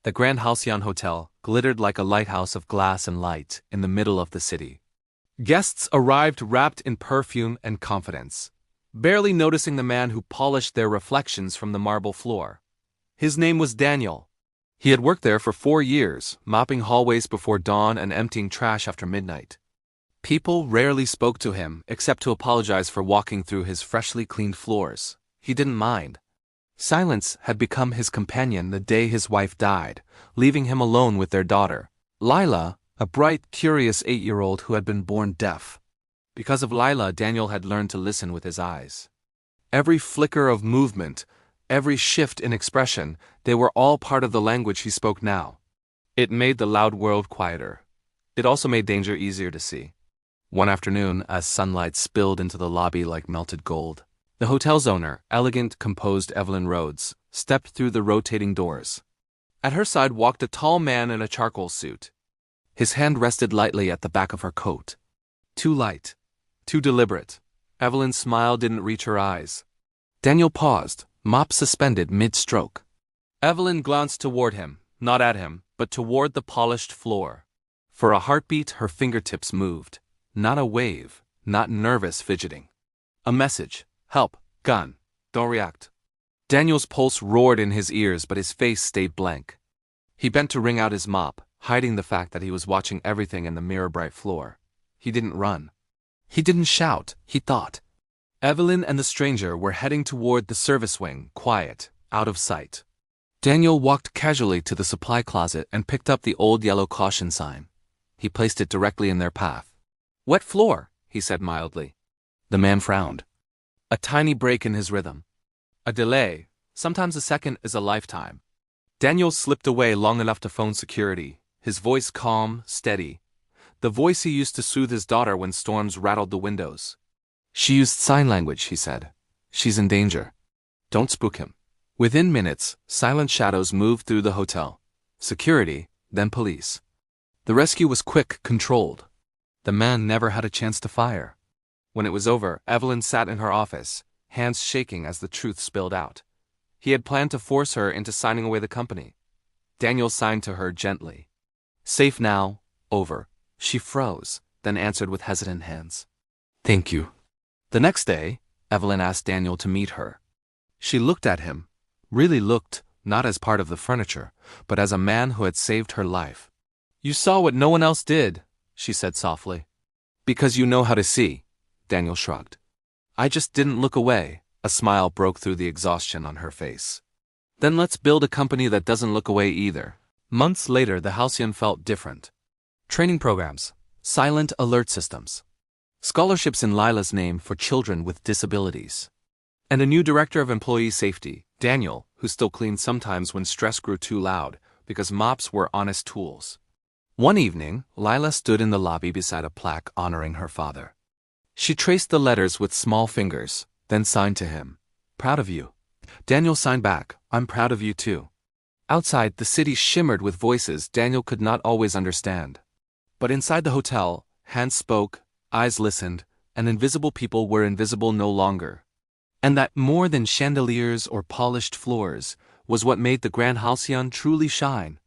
The Grand Halcyon Hotel glittered like a lighthouse of glass and light in the middle of the city. Guests arrived wrapped in perfume and confidence, barely noticing the man who polished their reflections from the marble floor. His name was Daniel. He had worked there for 4 years, mopping hallways before dawn and emptying trash after midnight. People rarely spoke to him except to apologize for walking through his freshly cleaned floors. He didn't mind. Silence had become his companion the day his wife died, leaving him alone with their daughter, Lila, a bright, curious 8-year-old who had been born deaf. Because of Lila, Daniel had learned to listen with his eyes. Every flicker of movement, every shift in expression, they were all part of the language he spoke now. It made the loud world quieter. It also made danger easier to see. One afternoon, as sunlight spilled into the lobby like melted gold, the hotel's owner, elegant, composed Evelyn Rhodes, stepped through the rotating doors. At her side walked a tall man in a charcoal suit. His hand rested lightly at the back of her coat. Too light. Too deliberate. Evelyn's smile didn't reach her eyes. Daniel paused, mop suspended mid-stroke. Evelyn glanced toward him, not at him, but toward the polished floor. For a heartbeat, her fingertips moved. Not a wave, not nervous fidgeting. A message. Help. Gun. Don't react. Daniel's pulse roared in his ears, but his face stayed blank. He bent to wring out his mop, hiding the fact that he was watching everything in the mirror-bright floor. He didn't run. He didn't shout. He thought. Evelyn and the stranger were heading toward the service wing, quiet, out of sight. Daniel walked casually to the supply closet and picked up the old yellow caution sign. He placed it directly in their path. "Wet floor," he said mildly. The man frowned. A tiny break in his rhythm. A delay. Sometimes a second is a lifetime. Daniel slipped away long enough to phone security, his voice calm, steady. The voice he used to soothe his daughter when storms rattled the windows. "She used sign language," he said. "She's in danger. Don't spook him." Within minutes, silent shadows moved through the hotel. Security, then police. The rescue was quick, controlled. The man never had a chance to fire. When it was over, Evelyn sat in her office, hands shaking as the truth spilled out. He had planned to force her into signing away the company. Daniel signed to her gently. "Safe now, over." She froze, then answered with hesitant hands. "Thank you." The next day, Evelyn asked Daniel to meet her. She looked at him, really looked, not as part of the furniture, but as a man who had saved her life. "You saw what no one else did," she said softly. "Because you know how to see." Daniel shrugged. "I just didn't look away." A smile broke through the exhaustion on her face. "Then let's build a company that doesn't look away either." Months later, the Halcyon felt different. Training programs, silent alert systems, scholarships in Lila's name for children with disabilities, and a new director of employee safety, Daniel, who still cleaned sometimes when stress grew too loud, because mops were honest tools. One evening, Lila stood in the lobby beside a plaque honoring her father. She traced the letters with small fingers, then signed to him. "Proud of you." Daniel signed back, "I'm proud of you too." Outside, the city shimmered with voices Daniel could not always understand. But inside the hotel, hands spoke, eyes listened, and invisible people were invisible no longer. And that more than chandeliers or polished floors was what made the Grand Halcyon truly shine.